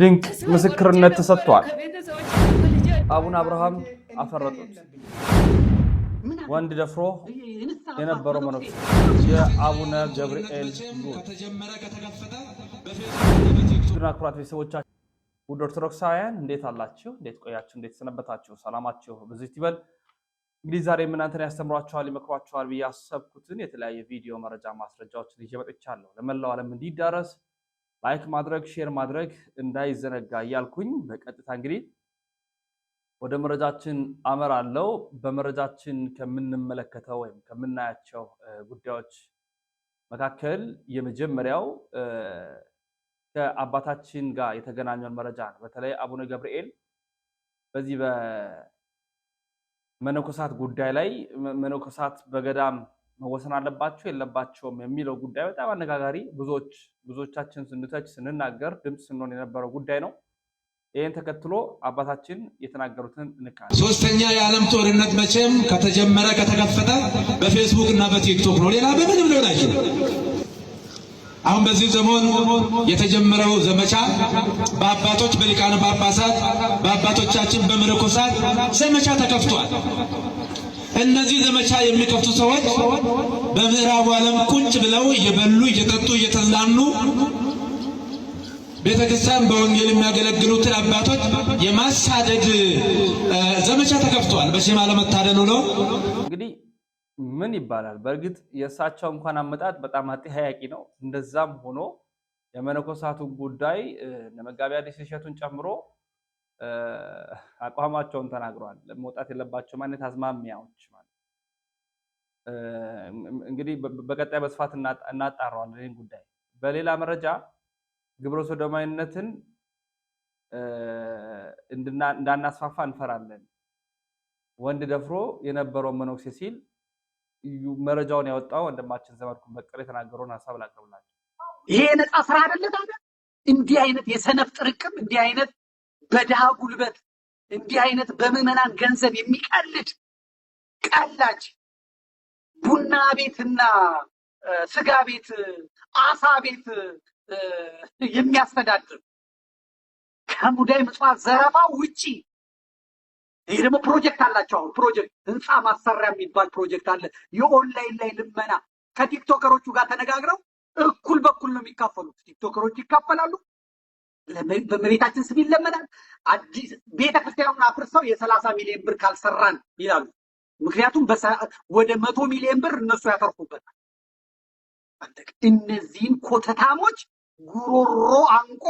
ድንቅ ምስክርነት ተሰጥቷል። አቡነ አብርሃም አፈረጡት። ወንድ ደፍሮ የነበረው መነኩሴ የአቡነ ገብርኤል ኩራት ቤተሰቦቻችን ውድ ኦርቶዶክሳውያን እንዴት አላችሁ? እንዴት ቆያችሁ? እንዴት ሰነበታችሁ? ሰላማችሁ ብዙ ይበል። እንግዲህ ዛሬ እናንተን ያስተምሯችኋል ይመክሯችኋል ብዬ ያሰብኩትን የተለያየ ቪዲዮ መረጃ ማስረጃዎችን ይዤ መጥቻለሁ። ለመላው ዓለም እንዲዳረስ ላይክ ማድረግ ሼር ማድረግ እንዳይዘነጋ እያልኩኝ በቀጥታ እንግዲህ ወደ መረጃችን አመራለሁ። በመረጃችን ከምንመለከተው ወይም ከምናያቸው ጉዳዮች መካከል የመጀመሪያው ከአባታችን ጋር የተገናኘውን መረጃ ነው። በተለይ አቡነ ገብርኤል በዚህ በመነኮሳት ጉዳይ ላይ መነኮሳት በገዳም መወሰን አለባቸው የለባቸውም የሚለው ጉዳይ በጣም አነጋጋሪ፣ ብዙዎቻችን ስንተች ስንናገር ድምፅ ስንሆን የነበረው ጉዳይ ነው። ይህን ተከትሎ አባታችን የተናገሩትን እንካለን። ሶስተኛ የዓለም ጦርነት መቼም ከተጀመረ ከተከፈተ በፌስቡክ እና በቲክቶክ ነው። ሌላ በምንም ሊሆን አይችልም። አሁን በዚህ ዘመን የተጀመረው ዘመቻ በአባቶች በሊቃነ ጳጳሳት በአባቶቻችን በመነኮሳት ዘመቻ ተከፍቷል። እነዚህ ዘመቻ የሚከፍቱ ሰዎች በምዕራቡ ዓለም ቁጭ ብለው እየበሉ እየጠጡ እየተዝናኑ ቤተክርስቲያን በወንጌል የሚያገለግሉትን አባቶች የማሳደድ ዘመቻ ተከፍቷል። በሽማ ለመታደል ነው። እንግዲህ ምን ይባላል? በእርግጥ የእሳቸው እንኳን አመጣጥ በጣም አጠያያቂ ነው። እንደዛም ሆኖ የመነኮሳቱን ጉዳይ መጋቢ አዲስ እሸቱን ጨምሮ አቋማቸውን ተናግረዋል። መውጣት የለባቸው ማለት አዝማሚያዎች ማለት እንግዲህ በቀጣይ በስፋት እናጣራዋለን ይህን ጉዳይ። በሌላ መረጃ ግብረ ሰዶማዊነትን እንዳናስፋፋ እንፈራለን፣ ወንድ ደፍሮ የነበረው መነኩሴ ሲል መረጃውን ያወጣው ወንድማችን ዘመድኩን በቀለ የተናገረውን ሐሳብ ላቀርብላችሁ። ይሄ ነፃ ስራ አይደለ ታዲያ? እንዲህ አይነት የሰነፍ ጥርቅም፣ እንዲህ አይነት በድሃ ጉልበት፣ እንዲህ አይነት በምዕመናን ገንዘብ የሚቀልድ ቀላጅ፣ ቡና ቤትና ስጋ ቤት አሳ ቤት የሚያስተዳድር ከሙዳይ ምጽዋት ዘረፋ ውጪ ይሄ ደግሞ ፕሮጀክት አላቸው። አሁን ፕሮጀክት ህንፃ ማሰሪያ የሚባል ፕሮጀክት አለ። የኦንላይን ላይ ልመና ከቲክቶከሮቹ ጋር ተነጋግረው እኩል በኩል ነው የሚካፈሉት። ቲክቶከሮቹ ይካፈላሉ፣ በመቤታችን ስም ይለመናል። አዲስ ቤተክርስቲያኑን አፍርሰው የ30 ሚሊዮን ብር ካልሰራን ይላሉ። ምክንያቱም ወደ 100 ሚሊዮን ብር እነሱ ያተርፉበታል። እነዚህን ኮተታሞች ጉሮሮ አንቆ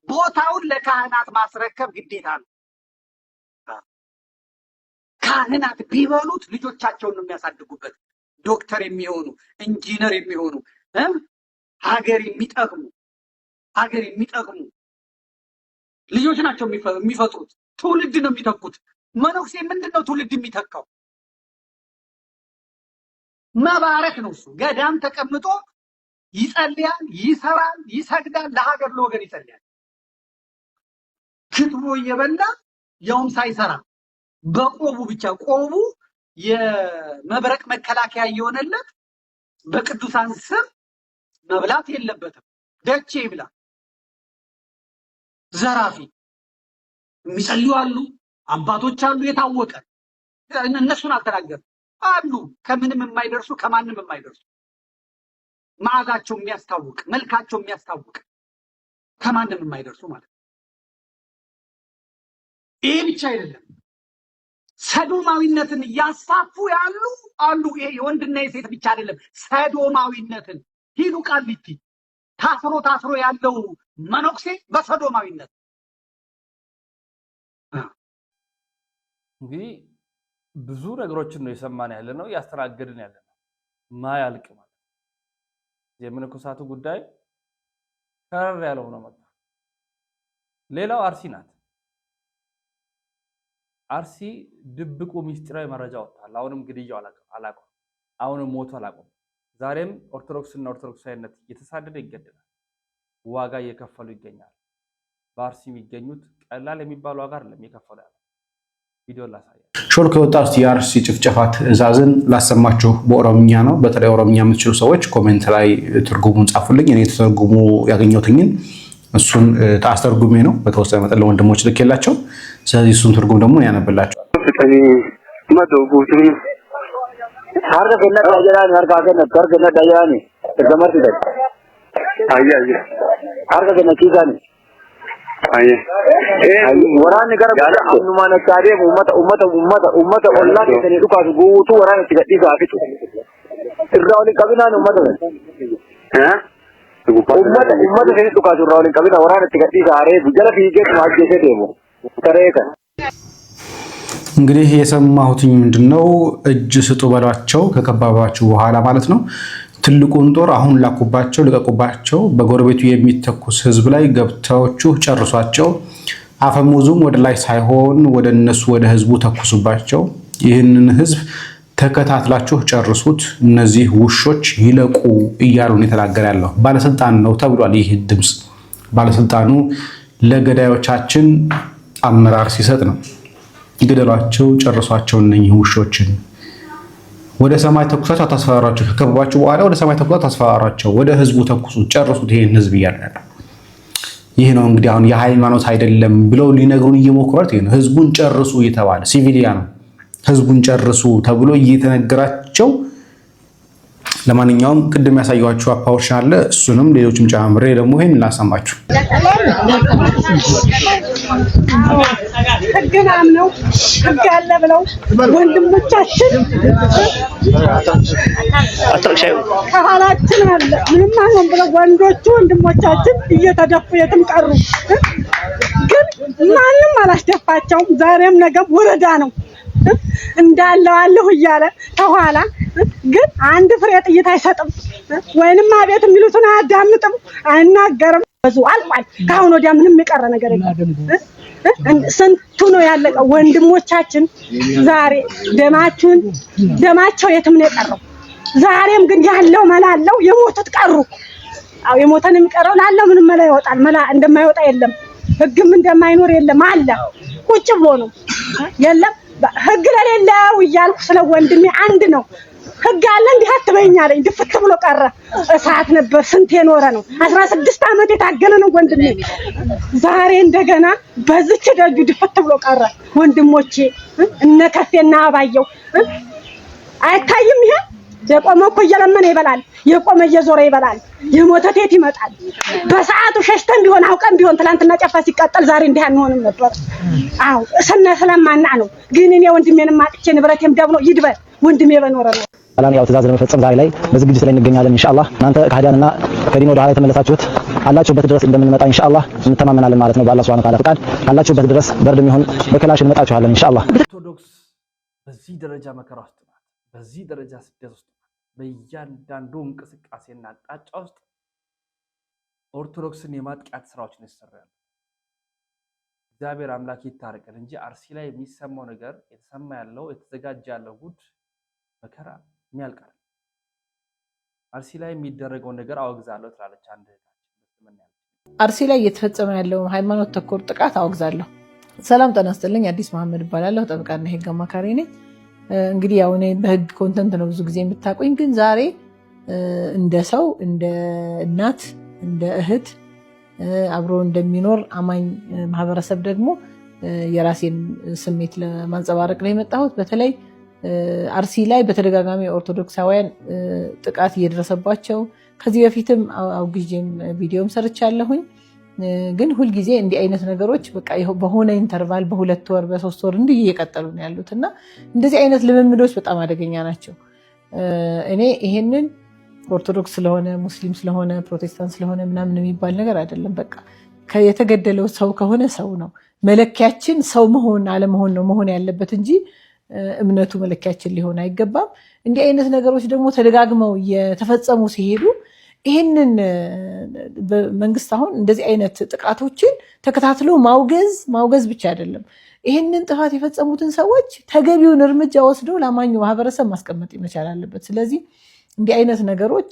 ቦታውን ለካህናት ማስረከብ ግዴታ ነው። ካህናት ቢበሉት ልጆቻቸውን ነው የሚያሳድጉበት። ዶክተር የሚሆኑ ኢንጂነር የሚሆኑ ሀገር የሚጠቅሙ ልጆች ናቸው የሚፈጥሩት። ትውልድ ነው የሚተኩት። መነኩሴ ምንድነው ትውልድ የሚተካው? መባረክ ነው። እሱ ገዳም ተቀምጦ ይጸልያል፣ ይሰራል፣ ይሰግዳል፣ ለሀገር ለወገን ይጸልያል። ክትቦ እየበላ ያውም ሳይሰራ በቆቡ ብቻ፣ ቆቡ የመብረቅ መከላከያ እየሆነለት በቅዱሳን ስም መብላት የለበትም። ደቼ ይብላ። ዘራፊ የሚጸልዩ አሉ፣ አባቶች አሉ፣ የታወቀ እነሱን አልተናገርም አሉ። ከምንም የማይደርሱ ከማንም የማይደርሱ መዓዛቸው የሚያስታውቅ መልካቸው የሚያስታውቅ ከማንም የማይደርሱ ማለት ነው። ይሄ ብቻ አይደለም፣ ሰዶማዊነትን እያስፋፉ ያሉ አሉ። ይሄ የወንድና የሴት ብቻ አይደለም፣ ሰዶማዊነትን ሂዱ ቃሊቲ ታስሮ ያለው መነኩሴ በሰዶማዊነት እንግዲህ ብዙ ነገሮችን ነው የሰማን ያለ ነው ያስተናገድን ያለ ነው። ማያልቅ ማለት የመነኮሳቱ ጉዳይ ከረር ያለው ነው መጣ። ሌላው አርሲ ናት። አርሲ ድብቁ ሚስጥራዊ መረጃ ወጣል። አሁንም ግድያው አላቆም፣ አሁንም ሞቱ አላቆም። ዛሬም ኦርቶዶክስና ኦርቶዶክሳዊነት እየተሳደደ ይገደላል፣ ዋጋ እየከፈሉ ይገኛል። በአርሲ የሚገኙት ቀላል የሚባል ዋጋ አይደለም እየከፈሉ ያለው። ቪዲዮ ላሳያችሁ። ሾልኮ የወጣው የአርሲ ጭፍጨፋ ትዕዛዝን ላሰማችሁ በኦሮምኛ ነው። በተለይ ኦሮምኛ የምትችሉ ሰዎች ኮሜንት ላይ ትርጉሙን ጻፉልኝ። እኔ ተርጉሙ ያገኘሁትኝን እሱን ታስተርጉሜ ነው በተወሰነ መጠን ለወንድሞች ልኬላቸው። ስለዚህ እሱን ትርጉም ደግሞ ያነብላቸው። harga kenna dajalani gamar tidak ayya harga kenna kisani ayya waran negara amnu mana cari ummata Allah ni duka gutu waran tidak tiga gitu irrawli kabina ummata ummata ni duka irrawli kabina waran tidak tiga are bujala pige maje se demo tareka እንግዲህ የሰማሁትኝ ምንድነው እጅ ስጡ በሏቸው ከከባባቸው በኋላ ማለት ነው። ትልቁን ጦር አሁን ላኩባቸው ልቀቁባቸው፣ በጎረቤቱ የሚተኩስ ህዝብ ላይ ገብታችሁ ጨርሷቸው፣ አፈሙዙም ወደ ላይ ሳይሆን ወደ እነሱ ወደ ህዝቡ ተኩሱባቸው፣ ይህንን ህዝብ ተከታትላችሁ ጨርሱት፣ እነዚህ ውሾች ይለቁ እያሉ ነው የተናገረ ያለው። ባለስልጣን ነው ተብሏል። ይህ ድምጽ ባለስልጣኑ ለገዳዮቻችን አመራር ሲሰጥ ነው። ይገደሏቸው ጨርሷቸው እነኚህ ውሾችን ወደ ሰማይ ተኩሳቸው ታስፈራራቸው፣ ከከበባቸው በኋላ ወደ ሰማይ ተኩሳቸው ታስፈራራቸው፣ ወደ ህዝቡ ተኩሱ ጨርሱት ይሄን ህዝብ እያለ ይህ ነው እንግዲህ አሁን የሃይማኖት አይደለም ብለው ሊነግሩን እየሞከሩት ይሄ ነው። ህዝቡን ጨርሱ እየተባለ ሲቪሊያን ህዝቡን ጨርሱ ተብሎ እየተነገራቸው። ለማንኛውም ቅድም ያሳየኋችሁ አፓወርሽን አለ፣ እሱንም ሌሎችም ጨምሬ ደግሞ ይሄን ላሰማችሁ። ህግናም ነው ህግ ያለ ብለው ወንድሞቻችን ከኋላችን አለ ምንም አይሆን ብለው ወንዶቹ ወንድሞቻችን እየተደፉ የትም ቀሩ። ግን ማንም አላስደፋቸውም። ዛሬም ነገም ወረዳ ነው እንዳለው አለሁ እያለ ተኋላ ግን አንድ ፍሬ ጥይት አይሰጥም፣ ወይንም አቤት የሚሉትን አያዳምጥም፣ አይናገርም። ብዙ አልቋል። ከአሁን ወዲያ ምንም የቀረ ነገር የለም። ስንቱ ነው ያለቀው ወንድሞቻችን። ዛሬ ደማቸው የትም ነው የቀረው። ዛሬም ግን ያለው መላለው የሞቱት ቀሩ። አው የሞተን የሚቀረው ላለው ምንም መላ ይወጣል። መላ እንደማይወጣ የለም፣ ህግም እንደማይኖር የለም። አለ ቁጭ ብሎ ነው የለም ህግ ለሌለው እያልኩ ስለ ወንድሜ አንድ ነው ህግ አለ እንዲህ አትበይኛለኝ። ድፍት ብሎ ቀረ። እሳት ነበር ስንት የኖረ ነው። 16 ዓመት የታገለ ነው ወንድሜ። ዛሬ እንደገና በዚች ደጁ ድፍት ብሎ ቀረ። ወንድሞቼ እነ ከፌና አባየው አይታይም። ይሄ የቆመ እኮ እየለመነ ይበላል፣ የቆመ እየዞረ ይበላል፣ የሞተ ቴት ይመጣል። በሰዓቱ ሸሽተን ቢሆን አውቀን ቢሆን ትላንትና ጨፋ ሲቀጠል ዛሬ እንዲህ አንሆንም ነበር። አው ስለማና ነው። ግን እኔ ወንድሜንም አጥቼ ንብረቴም ደግሞ ይድበል ወንድሜ በኖረ ነው። አላን ያው ትእዛዝ ለመፈጸም ዛሬ ላይ በዝግጅት ላይ እንገኛለን። ኢንሻአላህ እናንተ ከሃዲያንና ከዲን ወደ ኋላ የተመለሳችሁት አላችሁበት ድረስ እንደምንመጣ ኢንሻአላህ እንተማመናለን ማለት ነው። በአላህ ሱብሃነሁ ወተዓላ ፈቃድ ካላችሁበት ድረስ በርድም ይሁን በክላሽ እንመጣችኋለን ኢንሻአላህ። ኦርቶዶክስ በዚህ ደረጃ መከራ ውስጥ ናት፣ በዚህ ደረጃ ስደት ውስጥ ናት። በእያንዳንዱ እንቅስቃሴና አቅጣጫ ውስጥ ኦርቶዶክስን የማጥቃት ስራዎች ነው ይሰራሉ። እግዚአብሔር አምላክ ይታረቀን እንጂ አርሲ ላይ የሚሰማው ነገር የተሰማ ያለው የተዘጋጀ ያለው ጉድ መከራ የሚያልቀር። አርሲ ላይ የሚደረገው ነገር አወግዛለሁ ትላለች አንድ እህታችን። አርሲ ላይ እየተፈጸመ ያለው ሃይማኖት ተኮር ጥቃት አወግዛለሁ። ሰላም ጤና ይስጥልኝ። አዲስ መሐመድ እባላለሁ። ጠበቃና የህግ አማካሪ ነኝ። እንግዲህ ያው እኔ በህግ ኮንተንት ነው ብዙ ጊዜ የምታውቁኝ፣ ግን ዛሬ እንደ ሰው፣ እንደ እናት፣ እንደ እህት አብሮ እንደሚኖር አማኝ ማህበረሰብ ደግሞ የራሴን ስሜት ለማንጸባረቅ ነው የመጣሁት። በተለይ አርሲ ላይ በተደጋጋሚ ኦርቶዶክሳውያን ጥቃት እየደረሰባቸው ከዚህ በፊትም አውግዤም ቪዲዮም ሰርቻለሁኝ። ግን ሁልጊዜ እንዲህ አይነት ነገሮች በቃ በሆነ ኢንተርቫል በ2 ወር በ3 ወር እንዲህ እየቀጠሉ ነው ያሉት እና እንደዚህ አይነት ልምምዶች በጣም አደገኛ ናቸው። እኔ ይሄንን ኦርቶዶክስ ስለሆነ ሙስሊም ስለሆነ ፕሮቴስታንት ስለሆነ ምናምን የሚባል ነገር አይደለም። በቃ የተገደለው ሰው ከሆነ ሰው ነው። መለኪያችን ሰው መሆን አለመሆን ነው መሆን ያለበት እንጂ እምነቱ መለኪያችን ሊሆን አይገባም። እንዲህ አይነት ነገሮች ደግሞ ተደጋግመው እየተፈጸሙ ሲሄዱ ይህንን መንግስት አሁን እንደዚህ አይነት ጥቃቶችን ተከታትሎ ማውገዝ ብቻ አይደለም፣ ይህንን ጥፋት የፈጸሙትን ሰዎች ተገቢውን እርምጃ ወስደው ለአማኙ ማህበረሰብ ማስቀመጥ ይመቻል አለበት። ስለዚህ እንዲህ አይነት ነገሮች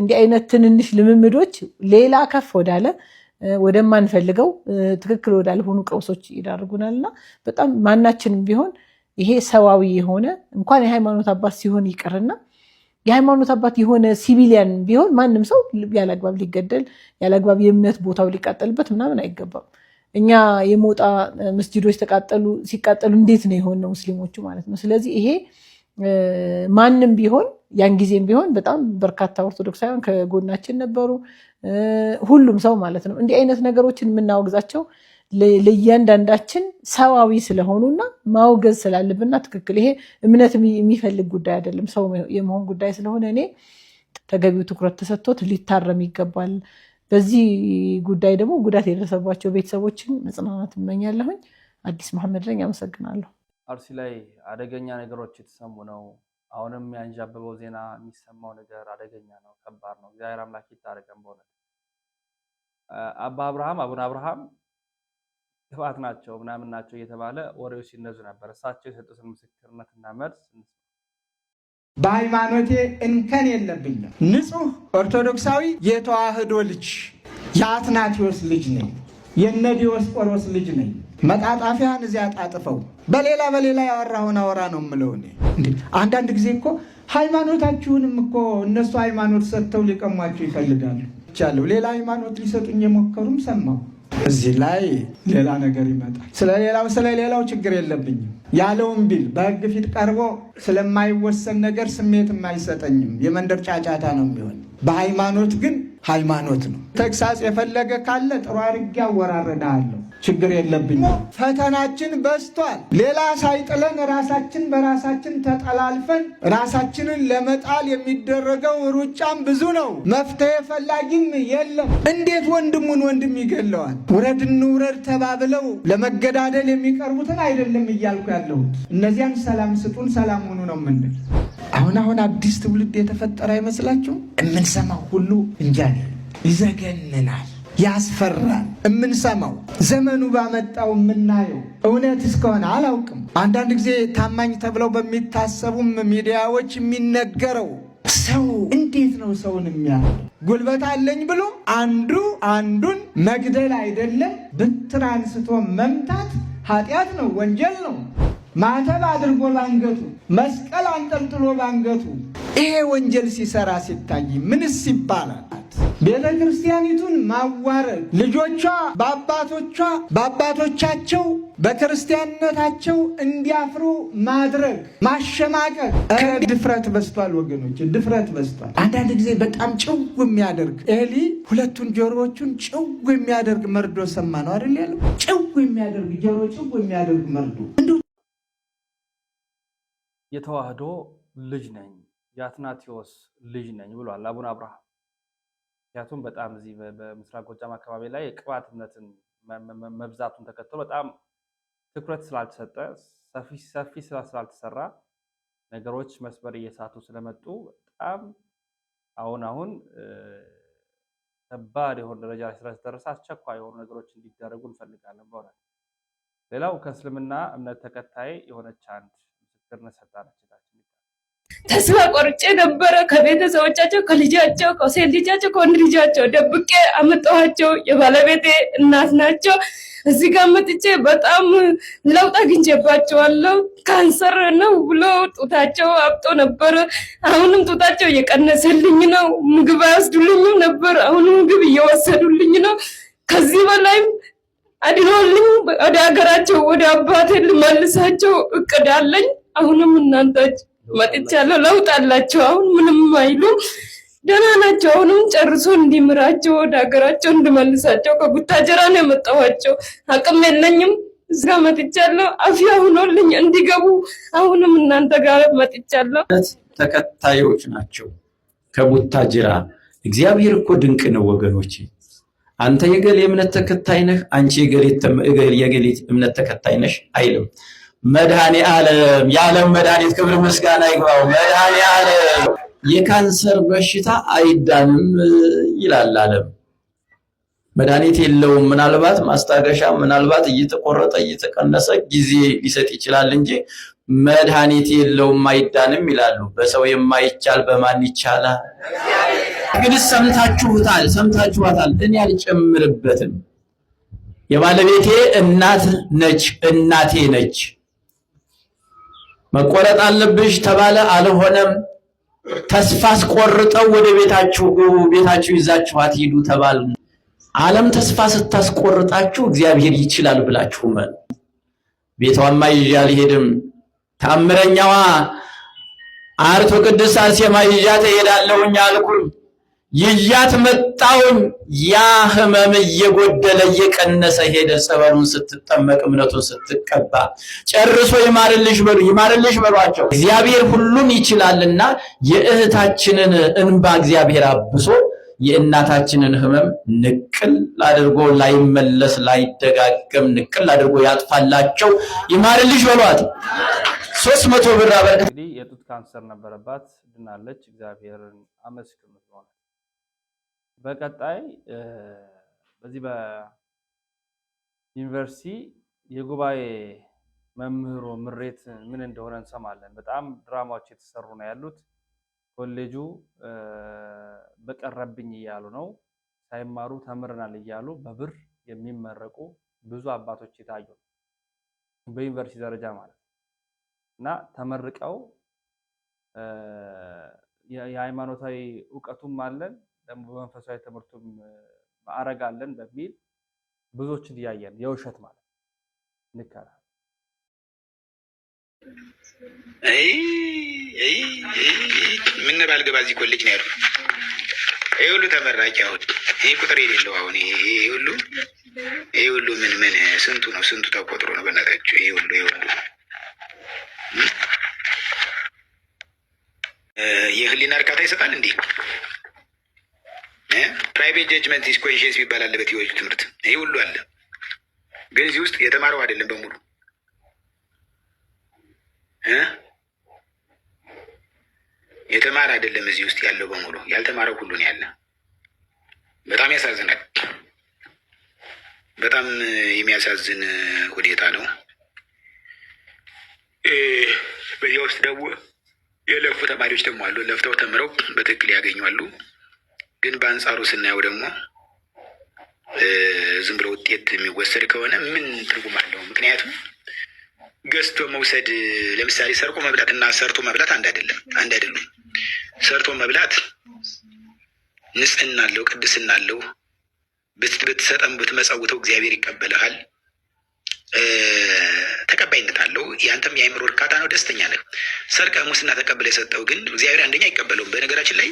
እንዲህ አይነት ትንንሽ ልምምዶች ሌላ ከፍ ወዳለ ወደማንፈልገው ትክክል ወዳልሆኑ ቀውሶች ይዳርጉናልና በጣም ማናችንም ቢሆን ይሄ ሰዋዊ የሆነ እንኳን የሃይማኖት አባት ሲሆን ይቅርና የሃይማኖት አባት የሆነ ሲቪሊያን ቢሆን ማንም ሰው ያለአግባብ ሊገደል ያለአግባብ የእምነት ቦታው ሊቃጠልበት ምናምን አይገባም። እኛ የሞጣ መስጂዶች ሲቃጠሉ እንዴት ነው የሆነው ሙስሊሞቹ ማለት ነው። ስለዚህ ይሄ ማንም ቢሆን ያን ጊዜም ቢሆን በጣም በርካታ ኦርቶዶክሳውያን ከጎናችን ነበሩ፣ ሁሉም ሰው ማለት ነው። እንዲህ አይነት ነገሮችን የምናወግዛቸው ለእያንዳንዳችን ሰዋዊ ስለሆኑና ማውገዝ ስላለብንና ትክክል ይሄ እምነት የሚፈልግ ጉዳይ አይደለም፣ ሰው የመሆን ጉዳይ ስለሆነ እኔ ተገቢው ትኩረት ተሰጥቶት ሊታረም ይገባል። በዚህ ጉዳይ ደግሞ ጉዳት የደረሰባቸው ቤተሰቦችን መጽናናት እመኛለሁኝ። አዲስ መሐመድ ነኝ። አመሰግናለሁ። አርሲ ላይ አደገኛ ነገሮች የተሰሙ ነው። አሁንም ያንዣበበው ዜና የሚሰማው ነገር አደገኛ ነው፣ ከባድ ነው። እግዚአብሔር አምላክ ይታረቀን። በእውነት አቡነ አብርሃም ጥፋት ናቸው ምናምን ናቸው እየተባለ ወሬው ሲነዙ ነበር። እሳቸው የሰጡትን ምስክርነትና መልስ በሃይማኖቴ እንከን የለብኝም፣ ንጹህ ኦርቶዶክሳዊ የተዋህዶ ልጅ የአትናቴዎስ ልጅ ነኝ፣ የነ ዲዮስቆሮስ ልጅ ነኝ። መጣጣፊያን እዚያ ጣጥፈው በሌላ ያወራውን አወራ ነው የምለው እኔ። አንዳንድ ጊዜ እኮ ሃይማኖታችሁንም እኮ እነሱ ሃይማኖት ሰጥተው ሊቀሟቸው ይፈልጋሉ። ቻለው ሌላ ሃይማኖት ሊሰጡኝ የሞከሩም ሰማሁ። እዚህ ላይ ሌላ ነገር ይመጣል። ስለሌላው ችግር የለብኝም ያለውን ቢል በህግ ፊት ቀርቦ ስለማይወሰን ነገር ስሜትም አይሰጠኝም። የመንደር ጫጫታ ነው የሚሆን። በሃይማኖት ግን ሃይማኖት ነው። ተግሳጽ የፈለገ ካለ ጥሩ አድርጌ አወራረዳለሁ። ችግር የለብኝም። ፈተናችን በዝቷል። ሌላ ሳይጥለን ራሳችን በራሳችን ተጠላልፈን ራሳችንን ለመጣል የሚደረገው ሩጫም ብዙ ነው። መፍትሄ ፈላጊም የለም። እንዴት ወንድሙን ወንድም ይገለዋል? ውረድ እንውረድ ተባብለው ለመገዳደል የሚቀርቡትን አይደለም እያልኩ ያለሁት። እነዚያን ሰላም ስጡን፣ ሰላም ሁኑ ነው የምንል። አሁን አዲስ ትውልድ የተፈጠረ አይመስላችሁ? የምንሰማው ሁሉ እንጃ ይዘገንናል፣ ያስፈራል። የምንሰማው ዘመኑ ባመጣው የምናየው እውነት እስከሆነ አላውቅም። አንዳንድ ጊዜ ታማኝ ተብለው በሚታሰቡም ሚዲያዎች የሚነገረው ሰው እንዴት ነው ሰውን የሚያለው? ጉልበት አለኝ ብሎ አንዱን መግደል አይደለም ብትር አንስቶ መምታት ኃጢአት ነው፣ ወንጀል ነው። ማተብ አድርጎ ባንገቱ፣ መስቀል አንጠልጥሎ ባንገቱ ይሄ ወንጀል ሲሰራ ሲታይ ምንስ ይባላል? ቤተ ክርስቲያኒቱን ማዋረድ፣ ልጆቿ በአባቶቻቸው በክርስቲያንነታቸው እንዲያፍሩ ማድረግ፣ ማሸማቀቅ። ድፍረት በስቷል ወገኖች፣ ድፍረት በስቷል። አንዳንድ ጊዜ በጣም ጭው የሚያደርግ ኤሊ ሁለቱን ጆሮዎቹን ጭው የሚያደርግ መርዶ ሰማ ነው አይደል ያለው? ጭው የሚያደርግ ጆሮ፣ ጭው የሚያደርግ መርዶ። የተዋህዶ ልጅ ነኝ፣ የአትናቴዎስ ልጅ ነኝ ብሏል አቡነ አብርሃም። ምክንያቱም በጣም እዚህ በምስራቅ ጎጃም አካባቢ ላይ የቅባት እምነትን መብዛቱን ተከትሎ በጣም ትኩረት ስላልተሰጠ ሰፊ ስራ ስላልተሰራ ነገሮች መስመር እየሳቱ ስለመጡ በጣም አሁን ከባድ የሆነ ደረጃ ላይ ስለተደረሰ አስቸኳይ የሆኑ ነገሮች እንዲደረጉ እንፈልጋለን። በእውነት ሌላው ከእስልምና እምነት ተከታይ የሆነች አንድ ምስክርነት ሰጣለች። ተስፋ ቆርጬ ነበረ። ከቤተሰቦቻቸው ከልጃቸው ከሴት ልጃቸው ከወንድ ልጃቸው ደብቄ አመጣኋቸው። የባለቤቴ እናት ናቸው። እዚህ ጋር መጥቼ በጣም ለውጥ አግኝቼባቸዋለሁ። ካንሰር ነው ብሎ ጡታቸው አብጦ ነበር። አሁንም ጡታቸው እየቀነሰልኝ ነው። ምግብ አይወስዱልኝም ነበር። አሁን ምግብ እየወሰዱልኝ ነው። ከዚህ በላይም አድኖልኝ ወደ ሀገራቸው ወደ አባቴ ልመልሳቸው እቅድ አለኝ። አሁንም እናንተ መጥቻለሁ። ለውጥ አላቸው። አሁን ምንም አይሉም፣ ደህና ናቸው። አሁንም ጨርሶ እንዲምራቸው ወደ ሀገራቸው እንድመልሳቸው ከቡታጀራ ነው የመጣኋቸው። አቅም የለኝም። እዚጋ መጥቻለሁ። አፍያ ሆኖልኝ እንዲገቡ አሁንም እናንተ ጋር መጥቻለሁ። ተከታዮች ናቸው ከቡታጀራ። እግዚአብሔር እኮ ድንቅ ነው ወገኖቼ። አንተ የገሌ እምነት ተከታይ ነህ፣ አንቺ የገሌ እምነት ተከታይ ነሽ አይልም። መድኃኔ ዓለም የዓለም መድኃኒት ክብር ምስጋና ይግባው። መድኃኔ ዓለም የካንሰር በሽታ አይዳንም ይላል ዓለም። መድኃኒት የለውም። ምናልባት ማስታገሻ ምናልባት እየተቆረጠ እየተቀነሰ ጊዜ ሊሰጥ ይችላል እንጂ መድኃኒት የለውም አይዳንም ይላሉ። በሰው የማይቻል በማን ይቻላል? ግን ሰምታችኋታል። እኔ አልጨምርበትም። የባለቤቴ እናት ነች፣ እናቴ ነች። መቆረጥ አለብሽ ተባለ፣ አልሆነም። ተስፋ አስቆርጠው ወደ ቤታችሁ ይዛችኋት ሂዱ ተባል። ዓለም ተስፋ ስታስቆርጣችሁ እግዚአብሔር ይችላል ብላችሁ ማለት ቤቷማ ይዤ አልሄድም። ታምረኛዋ አርቶ ቅድስት አርሴማ ይዣት እሄዳለሁኝ አልኩኝ። ይዣት መጣሁኝ። ያ ህመም እየጎደለ እየቀነሰ ሄደ። ጸበሉን ስትጠመቅ እምነቱን ስትቀባ ጨርሶ ይማርልሽ በሏቸው። እግዚአብሔር ሁሉን ይችላልና የእህታችንን እንባ እግዚአብሔር አብሶ የእናታችንን ህመም ንቅል አድርጎ ላይመለስ ላይደጋገም ንቅል አድርጎ ያጥፋላቸው። ይማርልሽ በሏት። 300 ብር አበረከተ። እንግዲህ የጡት ካንሰር ነበረባት፣ ድናለች። እግዚአብሔርን አመስግኑት። በቀጣይ በዚህ በዩኒቨርሲቲ የጉባኤ መምህሩ ምሬት ምን እንደሆነ እንሰማለን። በጣም ድራማዎች የተሰሩ ነው ያሉት። ኮሌጁ በቀረብኝ እያሉ ነው፣ ሳይማሩ ተምረናል እያሉ በብር የሚመረቁ ብዙ አባቶች የታዩ በዩኒቨርሲቲ ደረጃ ማለት እና ተመርቀው የሃይማኖታዊ እውቀቱም አለን ደግሞ በመንፈሳዊ ትምህርቱም ማዕረግ አለን በሚል ብዙዎችን እያየን የውሸት ማለት ንከራ ምን ባልገባ እዚህ ኮሌጅ ነው ያለው። ይሄ ሁሉ ተመራቂ አሁን ይሄ ቁጥር የሌለው አሁን ይሄ ሁሉ ምን ስንቱ ተቆጥሮ ነው በእናታችሁ። ይሄ ሁሉ የህሊና እርካታ ይሰጣል እንዴ? ፕራይቬት ጀጅመንት ኢዝ ኮንሽንስ የሚባል አለ በቴዎሎጂ ትምህርት። ይሄ ሁሉ አለ፣ ግን እዚህ ውስጥ የተማረው አይደለም በሙሉ የተማረ አይደለም እዚህ ውስጥ ያለው በሙሉ ያልተማረው ሁሉ ነው ያለ። በጣም ያሳዝናል። በጣም የሚያሳዝን ሁኔታ ነው። በዚያ ውስጥ ደግሞ የለፉ ተማሪዎች ደግሞ አሉ። ለፍተው ተምረው በትክክል ያገኛሉ። ግን በአንጻሩ ስናየው ደግሞ ዝም ብሎ ውጤት የሚወሰድ ከሆነ ምን ትርጉም አለው? ምክንያቱም ገዝቶ መውሰድ ለምሳሌ ሰርቆ መብላት እና ሰርቶ መብላት አንድ አይደሉም። ሰርቶ መብላት ንጽህና አለው፣ ቅድስና አለው። ብትሰጠም ብትመጸውተው እግዚአብሔር ይቀበልሃል፣ ተቀባይነት አለው። ያንተም የአእምሮ እርካታ ነው፣ ደስተኛ ነህ። ሰርቀ ሙስና ተቀብለ የሰጠው ግን እግዚአብሔር አንደኛ አይቀበለውም። በነገራችን ላይ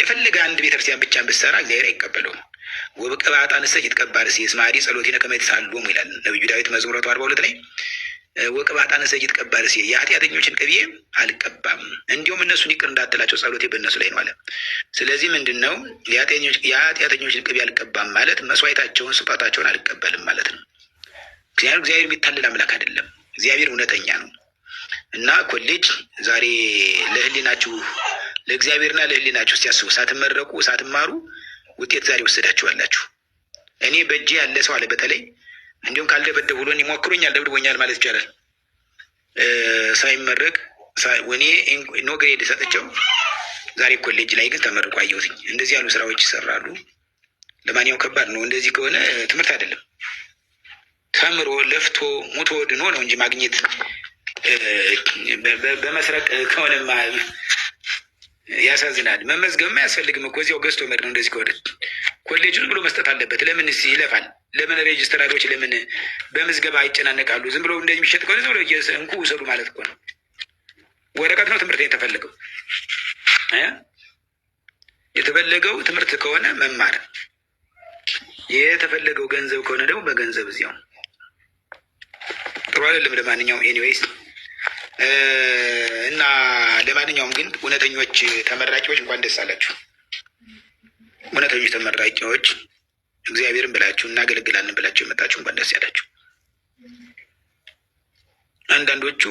የፈለገ አንድ ቤተክርስቲያን ብቻ ብትሰራ እግዚአብሔር አይቀበለውም። ወበቅብአት አንሰት ይትቀባርስ የስማዲ ጸሎቴነ ከመ ይትሳሎሙ ይላል ነብዩ ዳዊት መዝሙር 42 ላይ ወቅባት አነሰ ይትቀባርስ የኃጢአተኞችን ቅቤ አልቀባም፣ እንዲሁም እነሱን ይቅር እንዳትላቸው ጸሎቴ በእነሱ ላይ ነው አለ። ስለዚህ ምንድነው የኃጢአተኞችን ቅቤ አልቀባም ማለት መስዋዕታቸውን ስጦታቸውን አልቀበልም ማለት ነው። እግዚአብሔር የሚታለል አምላክ አይደለም። እግዚአብሔር እውነተኛ ነው እና ኮሌጅ ዛሬ ለህሊናችሁ ለእግዚአብሔርና ለህሊናችሁ ሲያስቡ ሳትመረቁ ሳትማሩ ውጤት ዛሬ ወሰዳችኋላችሁ። እኔ በእጄ ያለ ሰው አለ በተለይ እንዲሁም ካልደበደቡ ብሎ ይሞክሩኛል፣ ደብድቦኛል ማለት ይቻላል። ሳይመረቅ ወኔ ኖ ግሬድ ሰጥቼው ዛሬ ኮሌጅ ላይ ግን ተመርቆ አየሁትኝ። እንደዚህ ያሉ ስራዎች ይሰራሉ። ለማንኛውም ከባድ ነው። እንደዚህ ከሆነ ትምህርት አይደለም። ተምሮ ለፍቶ ሙቶ ድኖ ነው እንጂ ማግኘት በመስረቅ ከሆነማ ያሳዝናል። መመዝገብማ አያስፈልግም እኮ እዚያው ገዝቶ መድ ነው። እንደዚህ ከሆነ ኮሌጁን ብሎ መስጠት አለበት። ለምን ይለፋል? ለምን ሬጅስትራሮች ለምን በምዝገባ አይጨናነቃሉ? ዝም ብሎ እንደዚህ የሚሸጥ ከሆነ ዝም ብሎ እንኩ ውሰዱ ማለት እኮ ነው። ወረቀት ነው ትምህርት የተፈለገው ትምህርት ከሆነ መማር፣ የተፈለገው ገንዘብ ከሆነ ደግሞ በገንዘብ እዚያው ጥሩ አይደለም። ለማንኛውም ኤኒዌይስ እና ለማንኛውም ግን እውነተኞች ተመራቂዎች እንኳን ደስ አላችሁ። እውነተኞች ተመራቂዎች እግዚአብሔርን ብላችሁ እናገለግላለን ብላችሁ የመጣችሁ እንኳን ደስ ያላችሁ። አንዳንዶቹ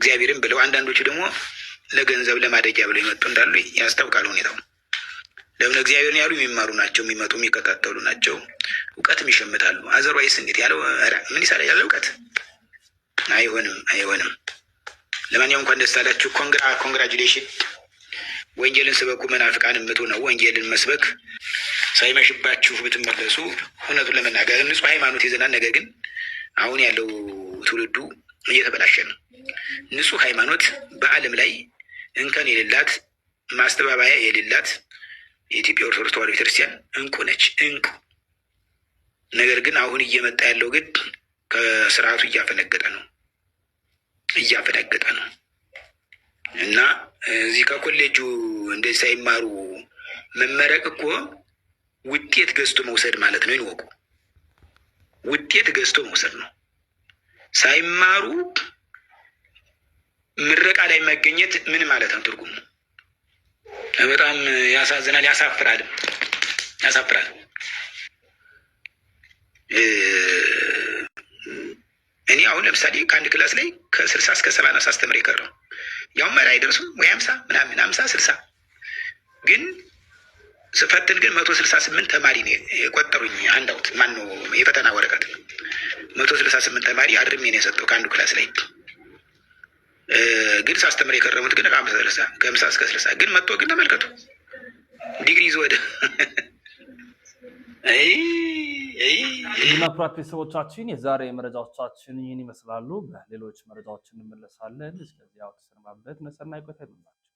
እግዚአብሔርን ብለው አንዳንዶቹ ደግሞ ለገንዘብ ለማደጊያ ብለው የመጡ እንዳሉ ያስታውቃል ሁኔታው። ለምን እግዚአብሔርን ያሉ የሚማሩ ናቸው፣ የሚመጡ የሚከታተሉ ናቸው፣ እውቀትም ይሸምታሉ። አዘርዋይስ እንዴት ያለው ምን ይሳለ ያለ እውቀት አይሆንም። ለማንኛውም እንኳን ደስ አላችሁ። ኮንግራጁሌሽን። ወንጌልን ስበኩ መናፍቃን እምቱ ነው። ወንጌልን መስበክ ሳይመሽባችሁ ብትመለሱ እውነቱን ለመናገር ንጹህ ሃይማኖት ይዘናል። ነገር ግን አሁን ያለው ትውልዱ እየተበላሸ ነው። ንጹህ ሃይማኖት በዓለም ላይ እንከን የሌላት ማስተባበያ የሌላት የኢትዮጵያ ኦርቶዶክስ ተዋሕዶ ቤተክርስቲያን እንቁ ነች፣ እንቁ። ነገር ግን አሁን እየመጣ ያለው ግን ከስርዓቱ እያፈነገጠ ነው እና እዚህ ከኮሌጁ እንደዚህ ሳይማሩ መመረቅ እኮ ውጤት ገዝቶ መውሰድ ማለት ነው። ይወቁ፣ ውጤት ገዝቶ መውሰድ ነው። ሳይማሩ ምረቃ ላይ መገኘት ምን ማለት ነው? ትርጉሙ በጣም ያሳዝናል፣ ያሳፍራል። እኔ አሁን ለምሳሌ ከአንድ ክላስ ላይ ከ60 እስከ 70 ሳስተምር የቀረው ያው መላ አይደርሱም ወይ 50 ምናምን 50 60 ግን ስፈትን ግን 168 ተማሪ ነው የቆጠሩኝ። አንድ አውት ማን ነው የፈተና ወረቀት 168 ተማሪ አድርሜ ነው የሰጠው ከአንዱ ክላስ ላይ። ግን ሳስተምር የከረሙት ግን ከ50 እስከ 60 ግን መጥቶ ግን ተመልከቱ ዲግሪ ይዞ ወደ ክቡራን ቤተሰቦቻችን የዛሬ መረጃዎቻችን ይህን ይመስላሉ። በሌሎች መረጃዎች እንመለሳለን። እስከዚያው ተሰናብተን ሰናይ ቆይታ ይሁንላችሁ።